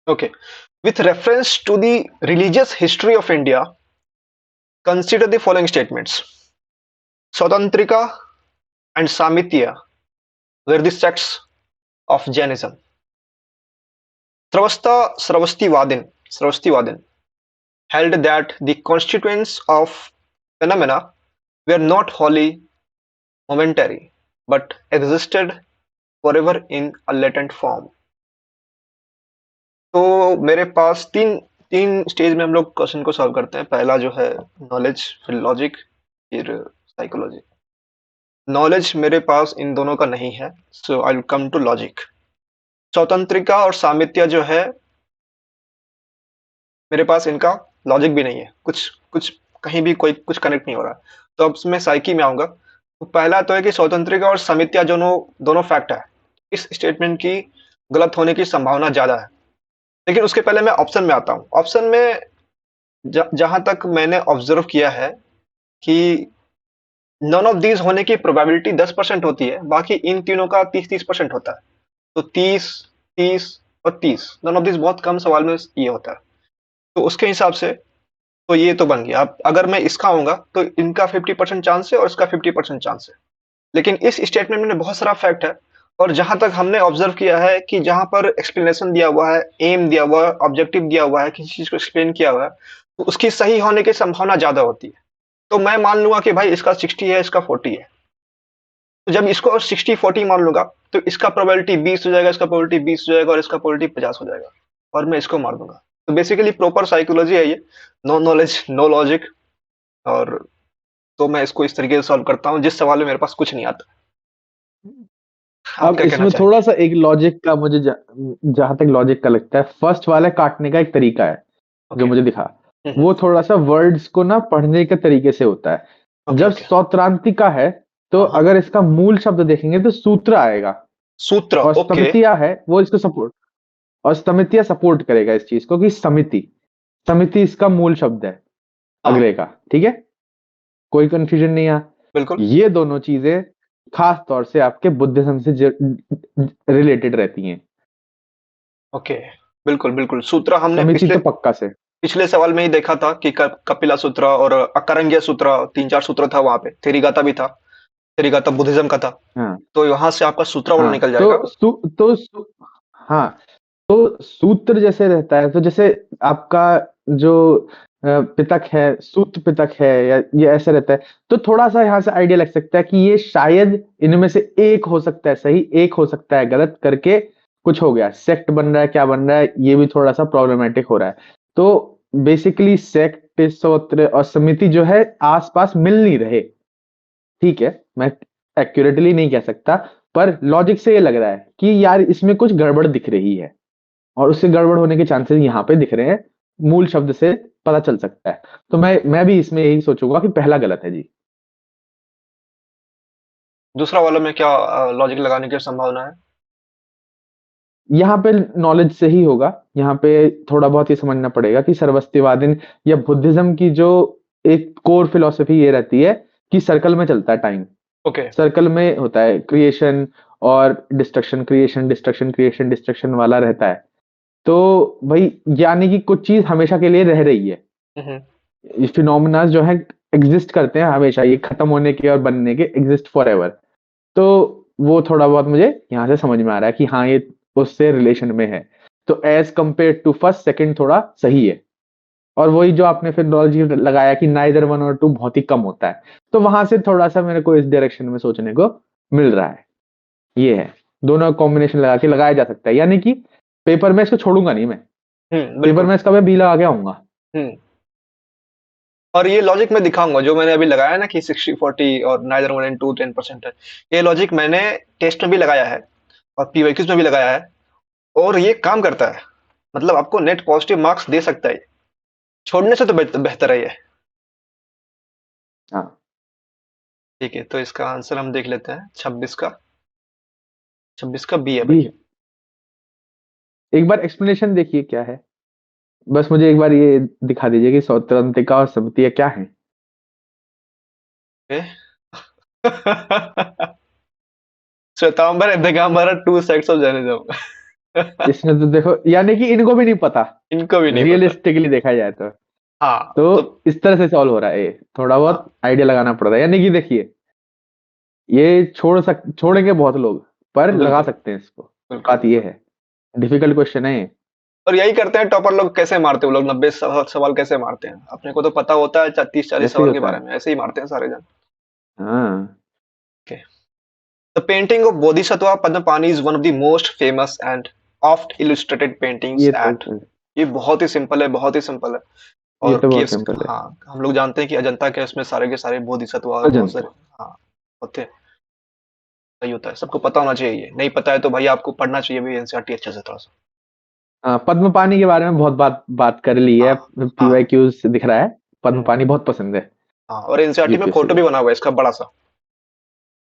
Okay. With reference to the religious history of India, consider the following statements. Sautantrika and Samitya were the sects of Jainism. Sravastivadin held that the constituents of phenomena were not wholly momentary, but existed forever in a latent form. तो मेरे पास तीन तीन stage में हम लोग question को solve करते हैं। पहला जो है नॉलेज, फिर लॉजिक, फिर साइकोलॉजी। नॉलेज मेरे पास इन दोनों का नहीं है, so I will come to logic. स्वतंत्रिका और सामित्य जो है, मेरे पास इनका लॉजिक भी नहीं है, कुछ कुछ कहीं भी कोई कुछ कनेक्ट नहीं हो रहा। तो अब मैं साइकी में आऊंगा। तो पहला तो है कि स्वतंत्रिका और सामित्य दोनों दोनों फैक्ट है। इस स्टेटमेंट की गलत होने की संभावना ज्यादा है। लेकिन उसके पहले मैं ऑप्शन में आता हूँ। ऑप्शन में जहां तक मैंने ऑब्जर्व किया है कि नन ऑफ दीज होने की प्रोबेबिलिटी 10% होती है, बाकी इन तीनों का 30-30% होता है। तो 30, 30 और 30, नन ऑफ दीज बहुत कम सवाल में ये होता है। तो उसके हिसाब से तो ये तो बन गया। अब अगर मैं इसका आऊंगा तो इनका 50% चांस है और इसका 50% चांस है। लेकिन इस स्टेटमेंट में बहुत सारा फैक्ट है, और जहां तक हमने ऑब्जर्व किया है कि जहां पर एक्सप्लेनेशन दिया हुआ है, एम दिया हुआ है, ऑब्जेक्टिव दिया हुआ है, किसी चीज को एक्सप्लेन किया हुआ है, तो उसकी सही होने की संभावना ज्यादा होती है। तो मैं मान लूंगा कि भाई इसका 60 है, इसका 40 है। तो जब इसको 60-40 मान लूंगा, तो इसका प्रोबेबिलिटी 20 हो जाएगा, इसका प्रोबेबिलिटी 20 हो जाएगा, और इसका प्रोबेबिलिटी 50 हो जाएगा, और मैं इसको मार दूंगा। तो बेसिकली प्रॉपर साइकोलॉजी है ये। No knowledge, no logic. और तो मैं इसको इस तरीके से सॉल्व करता हूँ जिस सवाल में मेरे पास कुछ नहीं आता। आप अब क्या कहना इसमें चाहेंगे? थोड़ा सा एक लॉजिक का मुझे जहां तक लॉजिक का लगता है, फर्स्ट वाले काटने का एक तरीका है जो ओके। मुझे दिखा। हम्म। वो थोड़ा सा वर्ड्स को ना पढ़ने के तरीके से होता है। ओके, जब ओके। सौत्रांतिका है तो हाँ, हाँ। अगर इसका मूल शब्द देखेंगे तो सूत्र आएगा, सूत्र। और ओके। समितिया है वो इसको सपोर्ट, और समितिया सपोर्ट करेगा इस चीज को कि समिति, समिति इसका मूल शब्द है हाँ। अगले का। ठीक है, कोई कंफ्यूजन नहीं है। बिल्कुल। ये दोनों चीजें खास तौर से आपके बुद्धिज्म से रिलेटेड रहती हैं। ओके। बिल्कुल, बिल्कुल। सूत्र हमने समिति पिछले तो पक्का से। पिछले सवाल में ही देखा था कि कपिला सूत्र और अकरंग्य सूत्र, 3-4 सूत्र था वहां पे। थेरीगाता भी था। थेरीगाता बुद्धिज्म का था। हाँ तो वहां से आपका सूत्रावली हाँ, निकल जाएगा। तो हाँ, तो सूत्र जैसे रहता है, तो जैसे आपका जो पितक है, सूत्र पितक है, या ये ऐसे रहता है, तो थोड़ा सा यहाँ से आइडिया लग सकता है कि ये शायद इनमें से एक हो सकता है सही, एक हो सकता है गलत, करके कुछ हो गया, सेक्ट बन रहा है, क्या बन रहा है, ये भी थोड़ा सा प्रॉब्लमेटिक हो रहा है। तो बेसिकली सेक्ट, सूत्र और समिति जो है आसपास मिल नहीं रहे। ठीक है, मैं एक्यूरेटली नहीं कह सकता, पर लॉजिक से ये लग रहा है कि यार इसमें कुछ गड़बड़ दिख रही है, और उससे गड़बड़ होने के चांसेस यहाँ पे दिख रहे हैं, मूल शब्द से पता चल सकता है। तो मैं भी इसमें यही सोचूंगा कि पहला गलत है जी। दूसरा वाला में क्या लॉजिक लगाने की संभावना है? यहाँ पे नॉलेज से ही होगा। यहाँ पे थोड़ा बहुत ये समझना पड़ेगा कि सर्वस्तिवादिन या बुद्धिज्म की जो एक कोर फिलॉसफी ये रहती है कि सर्कल में चलता है टाइम। ओके। सर्कल में होता है क्रिएशन और destruction, creation destruction, creation destruction वाला रहता है। तो भाई, यानी कि कुछ चीज हमेशा के लिए रह रही है। हम्म। ये फिनोमिना जो है एग्जिस्ट करते हैं हमेशा, ये खत्म होने के और बनने के, एग्जिस्ट फॉर एवर। तो वो थोड़ा बहुत मुझे यहाँ से समझ में आ रहा है कि हाँ, ये उससे रिलेशन में है। तो as compare to first, second थोड़ा सही है। और वही जो आपने फिर लॉजिक लगाया कि नाइदर वन और टू बहुत ही कम होता है, तो वहां से थोड़ा सा मेरे को इस डायरेक्शन में सोचने को मिल रहा है। ये है, दोनों कॉम्बिनेशन लगा के लगाया जा सकता है, यानी कि पेपर में इसको छोड़ूंगा नहीं मैं। पेपर बिल्कुल। में इसका मैं बी लगा के आऊंगा। हम्म। और ये लॉजिक मैं दिखाऊंगा जो मैंने अभी लगाया ना कि 60-40 और नाइदर 1 and 2 10% है। ये लॉजिक मैंने टेस्ट में भी लगाया है और पीवाईक्यूज में भी लगाया है, और ये काम करता है। मतलब आपको नेट पॉजिटिव मार्क्स दे सकता है। छोड़ने से तो बेहतर है ये। हाँ, ठीक है, तो इसका आंसर हम देख लेते हैं। 26 का, 26 का बी है बी भाई। है। एक बार एक्सप्लेनेशन देखिए क्या है, बस मुझे एक बार ये दिखा दीजिए कि स्वतंत्रता और समतिया क्या है। Okay. Shwetambar and Digambar are two sects of Jainism. इसमें तो देखो यानी कि इनको भी नहीं पता, इनको भी नहीं पता। रियलिस्टिकली देखा जाए तो। हाँ, तो तो इस तरह से सॉल्व हो रहा है ये, थोड़ा बहुत हाँ, आइडिया लगाना पड़ रहा है। यानी कि देखिए, ये छोड़ेंगे बहुत लोग, पर लगा बिल्कुल, सकते हैं इसको। बिल्कुल, बात ये बिल्कुल। है, डिफिकल्ट क्वेश्चन है ये। और यही करते हैं टॉपर लोग, कैसे मारते हैं वो लोग, 90 सवाल कैसे मारते हैं? अपने को तो पता होता है 30-40 ऐसे ही सवाल के होता बारे है। में, ऐसे ही मारते हैं सारे जन। हाँ, Okay. The painting of Bodhisattva Padmapani is one of the most famous and oft illustrated paintings ये तो at, ये बहुत ही सिंपल है, बहुत ही सिंपल है। ये और तो बहुत केव्स, सिंपल है। हाँ, हम लोग जानते हैं कि अजंता के उसमें सारे के सारे बोधिसत्व और बहुत सारे, अजंता। हाँ, होते हैं। सही होता है, सबको पता होना चाहिए। ये नहीं पता है तो भाई आपको पढ़ना चाहिए भी एनसीईआरटी अच्छे से थोड़ा सा। हाँ, पद्म पानी के बारे में बहुत बात बात कर ली है, हाँ, हाँ, पीवाईक्यूज दिख रहा है। पद्म हम्म, पानी बहुत पसंद है हाँ, और एनसीईआरटी में यूपीएससी फोटो भी को। बना हुआ है इसका बड़ा सा।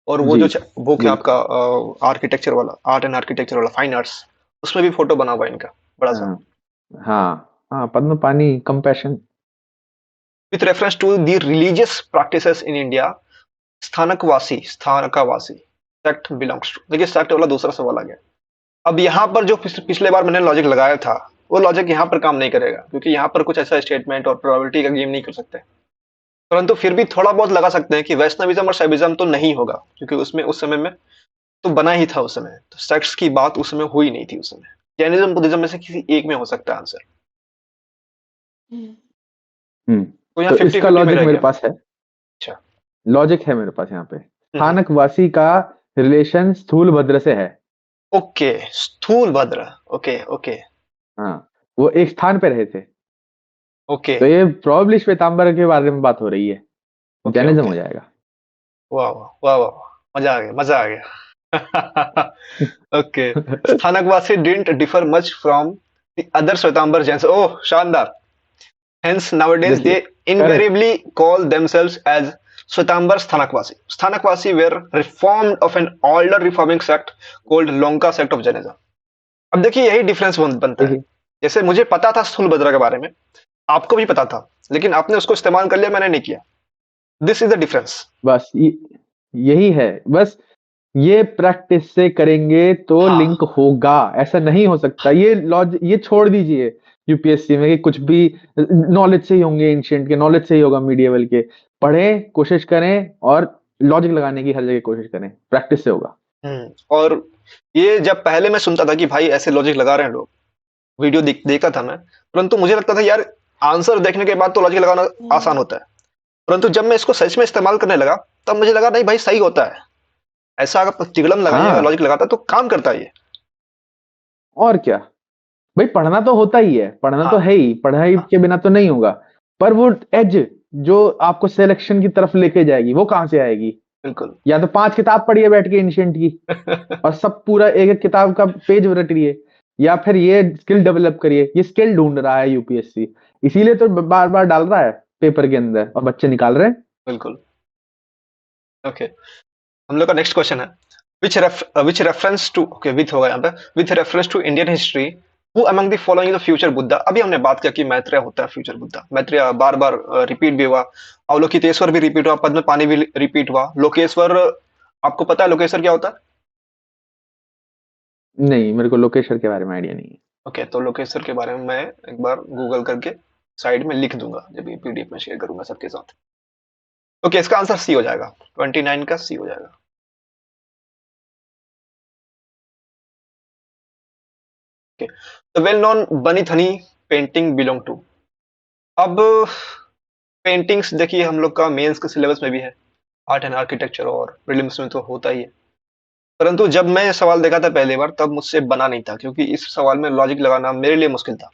और वो जी, जो बुक है आपका, बिल्कुल। आर्किटेक्चर वाला, आर्ट एंड आर्किटेक्चर वाला, फाइन आर्ट्स, उसमें भी फोटो बना हुआ है इनका बड़ा सा। हाँ, हाँ, हाँ, Padmapani compassion. With reference to the religious practices in India, Sthanakvasi sect belongs to, देखिए सेक्ट वाला दूसरा सवाल आ गया। अब यहाँ पर जो पिछले बार मैंने लॉजिक लगाया था, वो लॉजिक यहाँ पर काम नहीं करेगा, क्योंकि यहाँ पर कुछ ऐसा स्टेटमेंट और प्रोबेबिलिटी का गेम नहीं कर सकते। परंतु फिर भी थोड़ा बहुत लगा सकते हैं कि वैष्णविज्म और शैविज्म तो नहीं होगा, क्योंकि उसमें उस समय में तो बना ही था उस समय, तो सेक्ट्स की बात उस समय हुई नहीं थी उस समय। जैनिज्म बुद्धिज्म में से किसी एक में हो सकता है आंसर। हम्म। तो यहाँ तो फिफ्टी इसका फिफ्टी में लॉजिक रह मेरे गया। पास है। अच्छा। लॉजिक है मेरे पास यहाँ पे। हम्म। स्थानक वासी का रिलेशन स्थूल भद्र से है। ओके, स्थूल भद्र। ओके, ओके, हाँ, वो एक स्थान पे रहे थे। ओके, तो ये प्रोबब्ली श्वेतांबर के बारे में बात हो रही है। Okay, Jainism okay. हो जाएगा। वाह, वाह, वाह, वाह, मजा आ गया, मजा आ गया। Okay, Sthanakvasi didn't differ much from the other Shwetambar Jains, oh शानदार। Hence nowadays they देखिए, correct. invariably call themselves as Swetambar Sthanakvasi. Sthanakvasi were reformed of an older reforming sect called Lonka sect of Jainism. अब देखिए यही difference बनता है। देखिए, जैसे मुझे पता था स्थूलभद्रा के बारे में, आपको भी पता था, लेकिन आपने उसको इस्तेमाल कर लिया, मैंने नहीं किया। This is the difference. बस यही है। बस ये प्रैक्टिस से करेंगे तो हाँ, लिंक होगा, ऐसा नहीं हो सकता। ये छोड़ दीजिए यूपीएससी में कि कुछ भी नॉलेज से ही होंगे, एंशिएंट के नॉलेज से ही होगा, मीडिएवल के। पढ़ें, कोशिश करें और लॉजिक लगाने की हर जगह कोशिश करें, प्रैक्टिस से होगा। और ये जब पहले मैं सुनता था कि भाई ऐसे लॉजिक लगा रहे हैं लोग, वीडियो देखता था मैं, परंतु मुझे लगता था यार आंसर देखने के बाद तो लॉजिक लगाना आसान होता है। परंतु जब मैं इसको सच में इस्तेमाल करने लगा, तब मुझे लगा नहीं भाई सही होता है। ऐसा अगर तिगड़म लगाइएगा, हाँ, लॉजिक लगाता है तो काम करता है ये। और क्या। भाई पढ़ना तो होता ही है, पढ़ना तो हाँ, है ही, पढ़ाई हाँ, के बिना तो नहीं होगा। पर वो एज जो आपको सिलेक्शन की तरफ लेके जाएगी, वो कहाँ से आएगी? बिल्कुल। या तो 5 किताब पढ़िए बैठ के एंशिएंट की, और सब पूरा एक-एक किताब का पेज रटिए, या फिर ये स्किल डेवलप करिए। ये स्किल ढूँढ रहा है यूपीएससी, इसीलिए तो बार-बार डाल रहा है पेपर के अंदर और बच्चे निकाल रहे हैं। बिल्कुल। ओके, हम लोग का नेक्स्ट क्वेश्चन है, which reference to, okay with होगा यहाँ पे, with reference to Indian history, who among the following is the future Buddha. अभी हमने बात किया कि मैत्रेय होता है फ्यूचर बुद्धा। मैत्रेय बार बार रिपीट भी हुआ, अवलोकितेश्वर भी रिपीट हुआ, पद्म पानी भी रिपीट हुआ, लोकेश्वर, आपको पता है लोकेश्वर क्या होता है? नहीं, मेरे को लोकेश्वर के बारे में आइडिया नहीं है। ओके, तो लोकेश्वर के बारे में मैं एक बार गूगल करके साइड में लिख दूंगा जब ये पीडीएफ में शेयर करूंगा सबके साथ। ओके, इसका आंसर सी हो जाएगा, 29 का सी हो जाएगा। Okay, the well known Bani Thani painting belong to. अब पेंटिंग्स देखिए हम लोग का मेंस के सिलेबस में भी है, आर्ट एंड आर्किटेक्चर, और प्रीलिम्स में तो होता ही है। परंतु जब मैं सवाल देखा था पहली बार, तब मुझसे बना नहीं था, क्योंकि इस सवाल में लॉजिक लगाना मेरे लिए मुश्किल था।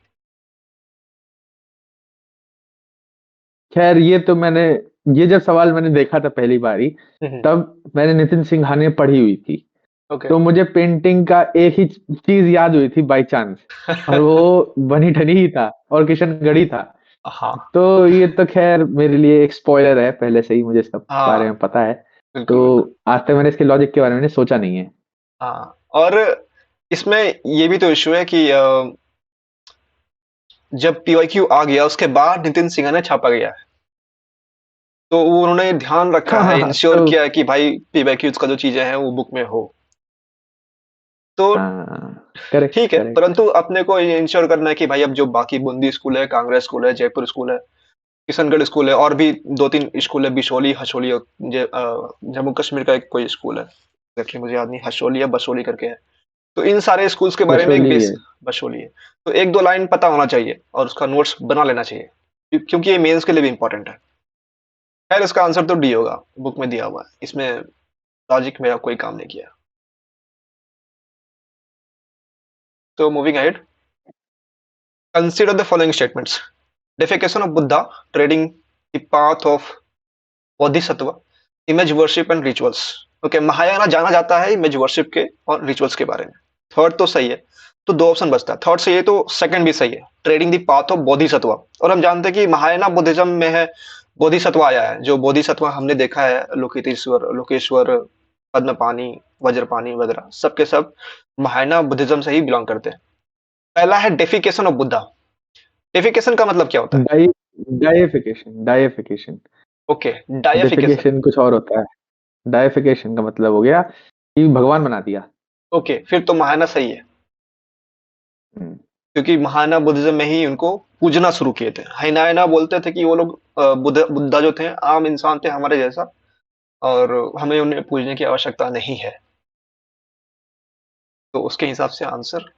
खैर, ये जब सवाल मैंने देखा था पहली बारी, तब मैंने नितिन सिंघानिया पढ़ी हुई थी। ओके। तो मुझे पेंटिंग का एक ही चीज याद हुई थी बाय चांस, और वो बनी ठनी ही था और किशनगढ़ी था। हाँ, तो ये तो खैर मेरे लिए एक स्पॉइलर है, पहले से ही मुझे इसका बारे में हाँ, पता है। बिल्कुल, तो बिल्कुल। आज तक मैंने इसके लॉजिक के बारे में सोचा नहीं है। हाँ, और इसमें ये भी तो इश्यू है कि जब पीवाईक्यू आ गया उसके बाद नितिन सिंघानिया छापा गया है, तो वो उन्होंने ध्यान रखा हाँ, हाँ, है, हाँ, इंश्योर तो किया है कि भाई पीवाईक्यूज का जो चीजें हैं वो बुक में हो। तो करेक्ट, ठीक है, करेक्ट। परंतु अपने को ये इंश्योर करना है कि भाई अब जो बाकी बूंदी स्कूल है, कांगड़ा स्कूल है, जयपुर स्कूल है, किशनगढ़ स्कूल है और भी 2-3 स्कूल है, बिशोली, हसोली और जम्मू कश्मीर का एक कोई स्कूल है। एग्ज़ैक्टली मुझे याद नहीं, हसोली या बसोली करके है। तो इन सारे स्कूल्स के बारे में एक बशोली बेस है। बसोली है। तो 1-2 लाइन पता होना चाहिए और उसका नोट्स बना लेना चाहिए। क्योंकि ये मेंस के लिए भी इम्पोर्टेंट है। खैर इसका आंसर तो डी होगा, बुक में दिया हुआ है। इसमें लॉजिक मेरा कोई काम नहीं किया। तो moving ahead, consider the following statements. Defecation of Buddha, treading the path of Bodhisattva, image worship and rituals. Okay, Mahayana जाना जाता है इमेज वर्शिप के और रिचुअल्स के बारे में। थर्ड तो सही है, तो 2 ऑप्शन बचता है। थर्ड सही है तो सेकंड भी सही है, trading the path of Bodhisattva. और हम जानते हैं कि महायाना बुद्धिज्म में है बोधिसत्व आया है। जो बोधिसत्व हमने देखा है, लोकेतेश्वर, लोकेश्वर, पद्मपानी, वज्रपानी वगैरह, सब के सब महायाना बुद्धिज्म से ही बिलोंग करते हैं। पहला है डेफिकेशन ऑफ बुद्धा। डेफिकेशन का मतलब क्या होता है? डाई deification deification okay, deification. Deification कुछ और होता है। डाइफिकेशन का मतलब हो गया कि भगवान बना दिया। ओके, फिर तो महायाना सही है, हम्म, क्योंकि महायाना बुद्धिज्म में ही उनको पूजना शुरू किए थे। हाइनायना बोलते थे कि वो लोग बुद्धा जो थे आम इंसान थे हमारे जैसा, और हमें उन्हें पूजने की आवश्यकता नहीं है। तो उसके हिसाब से आंसर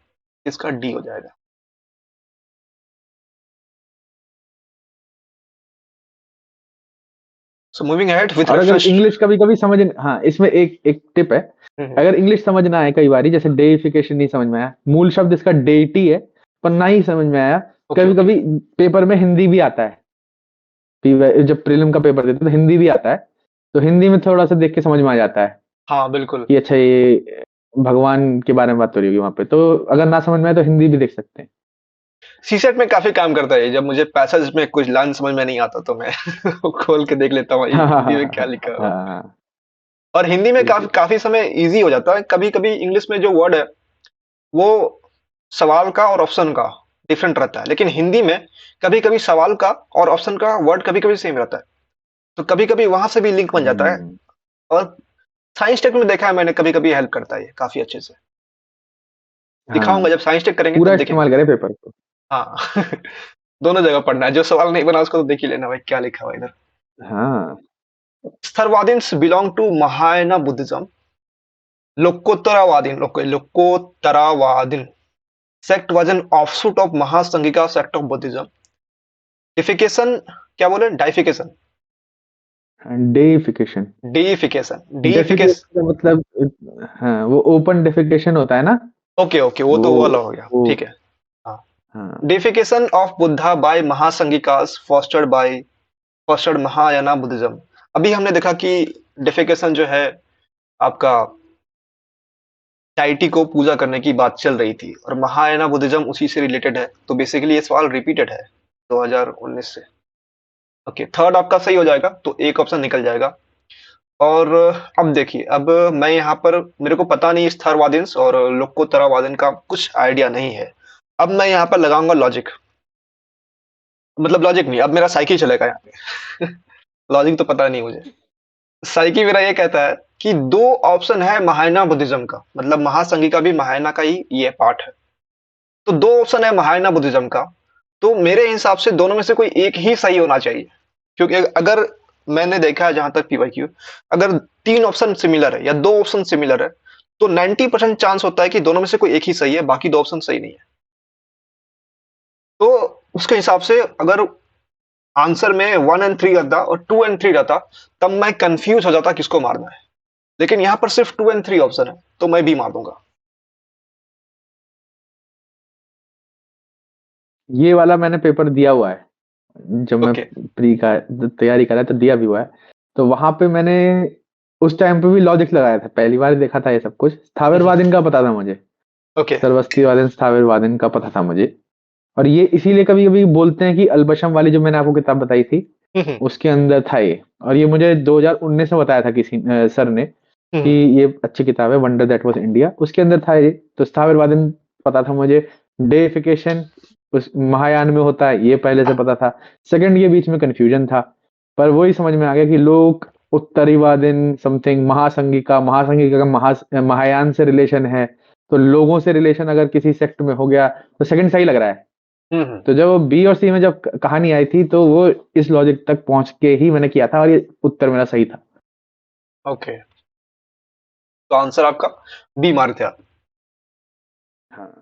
इसका डी हो जाएगा। सो मूविंग अहेड विद और अगर रेफरेंस। इंग्लिश कभी कभी समझ, हाँ इसमें एक एक टिप है। अगर इंग्लिश समझ ना आए कई बारी, जैसे डेइफिकेशन नहीं समझ में आया, मूल शब्द इसका डेटी है पर ना ही समझ में आया, ओके कभी ओके, कभी पेपर में हिंदी भी आता है। जब प्रीलिम का पेपर देते हैं तो हिंदी भी आता है, तो हिंदी में थोड़ा सा देख के समझ में आ जाता है हाँ बिल्कुल। कि अच्छा ये भगवान के बारे में बात हो रही होगी वहां पे, तो अगर ना समझ में आए तो हिंदी भी देख सकते हैं। सीसेट में काफी काम करता है। जब मुझे पैसेज में कुछ लाइन समझ में नहीं आता तो मैं खोल के देख लेता हूँ ये हाँ हाँ हिंदी हाँ में क्या हाँ लिखा हुआ है। हाँ, हाँ, और हिंदी में काफी बिल्कुल। काफी समय इजी हो जाता है। कभी कभी इंग्लिश में जो वर्ड है वो सवाल का और ऑप्शन का डिफरेंट रहता है, लेकिन हिंदी में कभी कभी सवाल का और ऑप्शन का वर्ड कभी कभी सेम रहता है। तो कभी कभी वहां से भी लिंक बन जाता है। हम्म, और साइंस टेक में देखा है मैंने, कभी कभी हेल्प करता है ये काफी अच्छे से। हाँ, दिखाऊंगा जब साइंस टेक करेंगे पूरा तब देखेंगे। इस्तेमाल करें पेपर को। हाँ दोनों जगह पढ़ना है। जो सवाल नहीं बना उसको तो देख ही लेना भाई क्या लिखा हुआ है इधर। हाँ, Sthaviravadins belong to Mahayana Buddhism. Lokottaravadin, Lokottaravadin sect was an offshoot of Mahasanghika sect of Buddhism. Deification, क्या बोले? Deification, deification. deification, deification deification. का मतलब, हाँ वो ओपन डेफिकेशन होता है ना, ओके ओके, वो वो तो वो वाला हो गया, वो ठीक है। हाँ, हाँ। deification of Buddha by महासंघिकास fostered Mahayana Buddhism. अभी हमने देखा कि डेफिकेशन जो है आपका डाइटी को पूजा करने की बात चल रही थी और महायाना बुद्धिज्म उसी से रिलेटेड है। तो बेसिकली ये सवाल रिपीटेड है 2019 से। ओके, थर्ड आपका सही हो जाएगा तो एक ऑप्शन निकल जाएगा। और अब देखिए, अब मैं यहाँ पर मेरे को पता नहीं स्थरवादिन्स और लोकोत्तरावादिन का कुछ आइडिया नहीं है। अब मैं यहाँ पर लगाऊंगा लॉजिक, मतलब लॉजिक नहीं, अब मेरा साइकिल चलेगा यहाँ पे लॉजिक तो पता नहीं मुझे। साइकिल मेरा ये कहता है कि 2 ऑप्शन है महायाना बुद्धिज्म का, मतलब महासंघी का भी महायाना का ही ये पार्ट है। तो 2 ऑप्शन है महायाना बुद्धिज्म का, तो मेरे हिसाब से दोनों में से कोई एक ही सही होना चाहिए। क्योंकि अगर मैंने देखा है जहां तक पीवाईक्यू, अगर 3 ऑप्शन सिमिलर है या 2 ऑप्शन सिमिलर है तो 90% चांस होता है कि दोनों में से कोई एक ही सही है, बाकी 2 ऑप्शन सही नहीं है। तो उसके हिसाब से अगर आंसर में 1 एंड 3 रहता और 2 एंड 3 रहता तब मैं कंफ्यूज हो जाता किसको मारना है। लेकिन यहां पर सिर्फ 2 एंड 3 ऑप्शन है तो मैं भी मार दूंगा। ये वाला मैंने पेपर दिया हुआ है, जब मैं ओके प्री का तैयारी कर रहा था तो दिया भी हुआ है। तो वहां पे मैंने उस टाइम पे भी लॉजिक लगाया था, पहली बार देखा था ये सब कुछ। स्थावरवादीन का पता था मुझे, ओके सरस्वतीवादीन स्थावरवादीन का पता था मुझे। और ये इसीलिए कभी कभी बोलते हैं कि अल्बशम वाली जो मैंने आपको किताब बताई थी उसके अंदर था ये। और ये मुझे 2019 में बताया था किसी सर ने कि ये अच्छी किताब है, वंडर दैट वाज इंडिया, उसके अंदर था ये। तो स्थावरवादन पता था मुझे। डेइफिकेशन उस महायान में होता है, ये पहले से पता था। सेकंड, ये बीच में कंफ्यूजन था, पर वही समझ में आ गया कि लोग उत्तरीवादीन समथिंग महासंघिका, महासंघिका का महायान से रिलेशन है। तो लोगों से रिलेशन अगर किसी सेक्ट में हो गया तो सेकंड सही लग रहा है। हम्म। तो जब बी और सी में जब कहानी आई थी तो वो इस लॉजिक तक पहुंच के ही मैंने किया था और ये उत्तर मेरा सही था। ओके, तो आंसर आपका बी मारे थे आप। हाँ,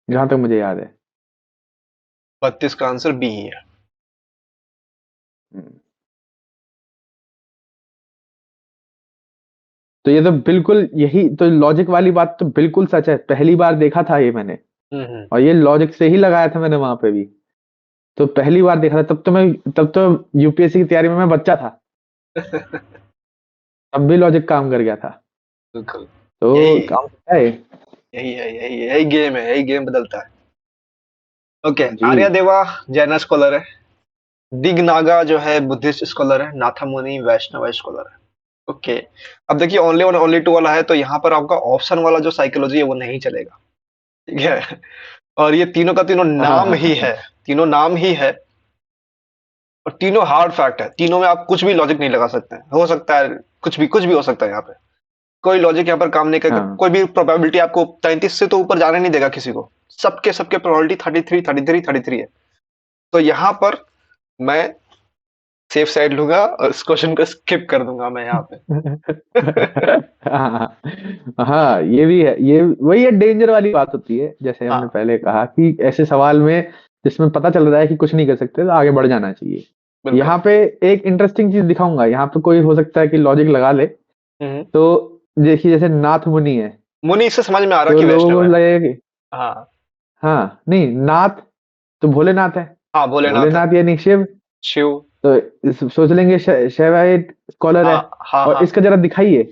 जहां तक मुझे याद है। 32 का आंसर बी ही है। हम्म। तो ये तो बिल्कुल यही तो लॉजिक वाली बात तो बिल्कुल सच है, पहली बार देखा था ये मैंने, हम्म। और ये लॉजिक से ही लगाया था मैंने वहां पे भी। तो पहली बार देखा था, तब तो यूपीएससी की तैयारी में मैं बच्चा था, तब भी लॉजिक काम कर गया था। बिल्कुल। तो यही काम करता है। यही है, यही गेम है, यही गेम बदलता है। ओके, जी। आर्यदेवा जैन स्कॉलर है, दिगनागा जो है बुद्धिस्ट स्कॉलर है, नाथामुनि वैष्णव स्कॉलर है। ओके, अब देखिए ओनली वन ओनली टू वाला है, तो यहाँ पर आपका ऑप्शन वाला जो साइकोलॉजी है वो नहीं चलेगा, ठीक है। और ये तीनों का तीनों हाँ हाँ नाम हाँ ही हाँ। है, तीनों नाम ही है, और तीनों हार्ड फैक्ट है। तीनों में आप कुछ भी लॉजिक नहीं लगा सकते हैं, हो सकता है कुछ भी हो सकता है यहाँ पे। कोई लॉजिक यहाँ पर काम नहीं करेगा, हाँ। कोई भी प्रोबेबिलिटी आपको 33 से तो ऊपर जाने नहीं देगा किसी को। सबके सबके प्रोबेबिलिटी 33 है। तो यहाँ पर मैं सेफ साइड लूंगा और इस क्वेश्चन को स्किप कर दूंगा मैं यहाँ पे। हाँ हाँ, ये भी है, ये वही है, डेंजर वाली बात होती है, जैसे हमने हाँ, पहले कहा कि ऐसे सवाल में जिसमें पता चल रहा है कि कुछ नहीं कर सकते तो आगे बढ़ जाना चाहिए। बिल्कुल। यहाँ पे एक इंटरेस्टिंग चीज दिखाऊंगा, यहाँ पे कोई हो सकता है कि लॉजिक लगा ले। हम्म। तो देखिए, जैसे नाथ मुनि है, मुनि से समझ में आ रहा तो कि लोगों वैष्णव को है। लगेगा कि हाँ। हाँ, नहीं, नाथ तो भोलेनाथ है, हाँ, भोलेनाथ है। भोलेनाथ यानी शिव। शिव। तो सोच लेंगे शैवाइट स्कॉलर है। हाँ हाँ और हाँ। इसका जरा दिखाइए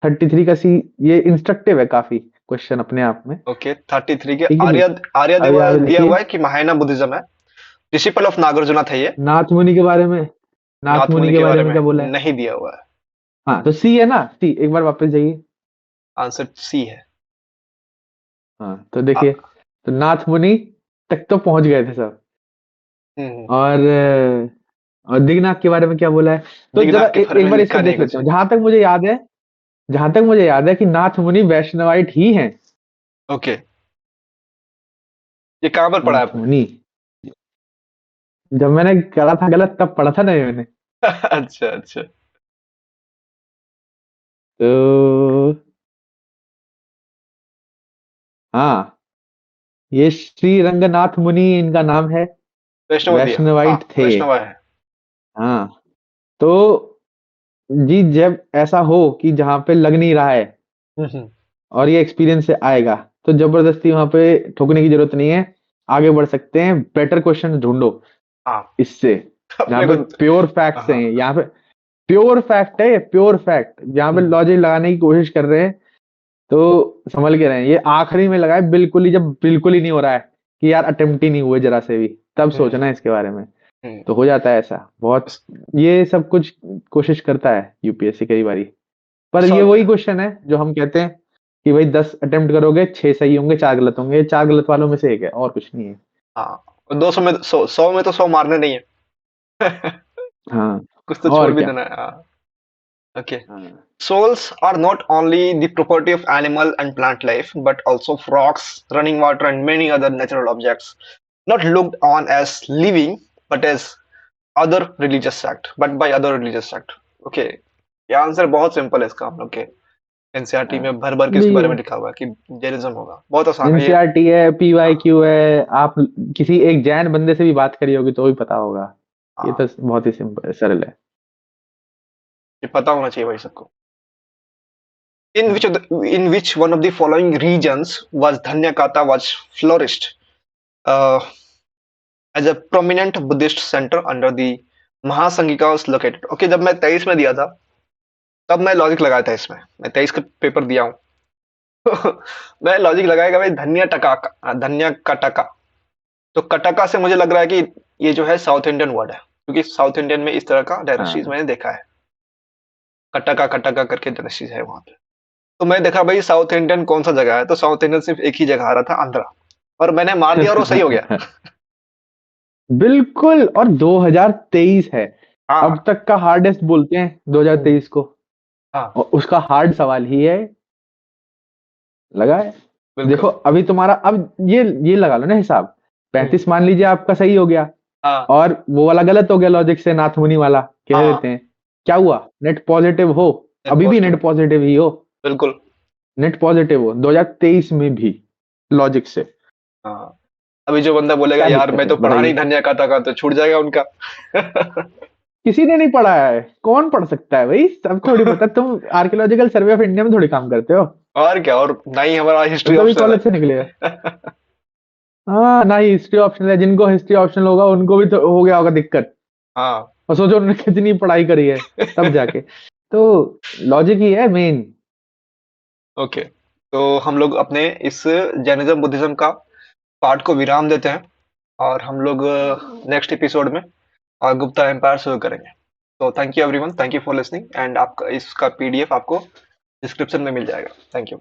33 का सी, ये इंस्ट्रक्टिव है काफी क्वेश्चन अपने आप में। ओके, 33 के ठीक है जी। आर्य आर्य अब देवा यहाँ पे दिया देखिए, हुआ है कि महायाना बुद्धिज्म है, डिसिपल ऑफ नागार्जुना था ये। नाथ मुनि के बारे में, नाथ नाथ मुनि मुनि के के बारे बारे में में क्या बोला है? नहीं दिया हुआ है। हाँ, तो सी है ना, सी, एक बार वापस जाइए। आंसर सी है। हाँ, तो देखिए, आ, तो नाथ मुनि तक तो पहुंच गए थे सब। हम्म। और दिगनाथ के बारे में क्या बोला है? तो जरा दिगनाथ के बारे एक में बार इसको लिखा नहीं देख कुछ। लेते हैं। जहां तक मुझे याद है कि नाथ मुनि वैष्णवाइट ही हैं। ओके, ये कहाँ पर पढ़ा है नाथ आपने? मुनि, जब मैंने करा था गलत तब पढ़ा था ना ये मैंने। अच्छा अच्छा। तो हाँ, ये श्री रंगनाथ मुनि इनका नाम है, वैष्णव दिया, हाँ वैष्णवाइट थे। वैष्णव है। हाँ, तो जी, जब ऐसा हो कि जहाँ पे लग नहीं रहा है हम्म। और ये एक्सपीरियंस से आएगा, तो जबरदस्ती वहां पे ठोकने की जरूरत नहीं है, आगे बढ़ सकते हैं, बेटर क्वेश्चन ढूंढो हाँ, इससे, जहाँ अपने पे को। प्योर फैक्ट्स हैं। हाँ। यहाँ पे प्योर फैक्ट है, ये प्योर फैक्ट, जहाँ पे हम्म। लॉजिक लगाने की कोशिश कर रहे हैं तो संभल के रहें। ये आखिरी में लगाए बिल्कुल ही, जब बिल्कुल ही नहीं हो रहा है कि यार अटेम्प्ट ही नहीं हुए जरा से भी, तब हम्म। सोचना है इसके बारे में। हम्म। तो हो जाता है ऐसा बहुत। ये सब कुछ कोशिश करता है यूपीएससी कई बारी, पर ये सॉल्व। वही क्वेश्चन है जो हम कहते हैं कि भाई 10 अटेम्प्ट करोगे, 6 सही होंगे, 4 गलत होंगे, 4 गलत वालों में से एक है, और कुछ नहीं है। हाँ, 200 में 100 में तो 100 मारने नहीं है। हाँ, कुछ तो छोड़ और भी क्या। देना है। हाँ। ओके, हाँ। souls are not only the property of animal and plant life, but also frogs, running water, and many other natural objects, not looked on as living, but as other religious sect, but by other religious sect. Okay, ये answer बहुत simple है इसका। हम लोग के NCERT हाँ, में भर भर के इसके बारे में लिखा हुआ है कि जैनिज्म होगा। बहुत आसान है ये। एनसीईआरटी है, हाँ पीवाईक्यू है, आप किसी एक जैन बंदे से भी बात करी होगी तो भी पता होगा। ये हाँ, तो बहुत ही सिंपल सरल है। ये पता होना चाहिए भाई सबको। हाँ। In which one of the following regions was Dhanyakata was flourished uh, as a prominent Buddhist center under the Mahasangika was located? Okay, जब मैं 23 में दिया था तब मैं लॉजिक लगाया था इसमें। मैं 23 का पेपर दिया हूँ। मैं लॉजिक लगाएगा भाई, धन्या कटका। तो कटका से मुझे लग रहा है कि ये जो है साउथ इंडियन वर्ड है, क्योंकि साउथ इंडियन में इस तरह का डायनेस्टीज हाँ। मैंने देखा है। कटका कटका करके डायनेस्टीज है वहां पे। तो मैं देखा भाई साउथ इंडियन कौन सा जगह है, तो साउथ इंडियन सिर्फ एक ही जगह आ रहा था, आंध्रा। और मैंने मार दिया और वो सही हो गया। बिल्कुल, और 2023 है। अब हाँ। तक का हार्डेस्ट बोलते हैं 2023 को, हाँ। और उसका हार्ड सवाल ही है, लगा है। देखो बिल्कुल। अभी तुम्हारा अब ये लगा लो ना हिसाब, 35 मान लीजिए आपका सही हो गया हाँ, और वो वाला गलत हो गया लॉजिक से, नाथमुनि वाला कह हाँ, देते हैं। क्या हुआ? नेट पॉजिटिव हो, नेट अभी भी पॉजिटिव, नेट पॉजिटिव ही हो, बिल्कुल। नेट पॉजिटिव हो 2023 में भी लॉजिक से। हाँ, अभी जो बंदा बोलेगा क्या यार दिक्कत मैं है तो पढ़ा नहीं बताइए? धन्य का था, तो छूट जाएगा उनका। किसी ने नहीं पढ़ा है, कौन पढ़ सकता है भाई? सब थोड़ी पता, तुम आर्कियोलॉजिकल सर्वे ऑफ इंडिया में थोड़ी काम करते हो, और क्या, और ना ही हमारा हिस्ट्री तुम तो भी ऑप्शनल कॉलेज से निकले हो। है। हाँ ना ही हिस्ट्री ऑप्शनल है, जिनको हिस्ट्री ऑप्शनल होगा उनको भी तो हो गया होगा दिक्कत। हाँ। और सोचो उन्होंने कितनी पढ़ाई करी है तब जाके। तो लॉजिक ही है मेन। ओके, तो हम लोग अपने इस जैनिज्म बुद्धिज्म का पार्ट को विराम देते हैं, और हम लोग नेक्स्ट एपिसोड में गुप्ता एम्पायर शुरू करेंगे। तो thank you everyone, thank you for listening, and आपका इसका पीडीएफ आपको डिस्क्रिप्शन में मिल जाएगा। Thank you.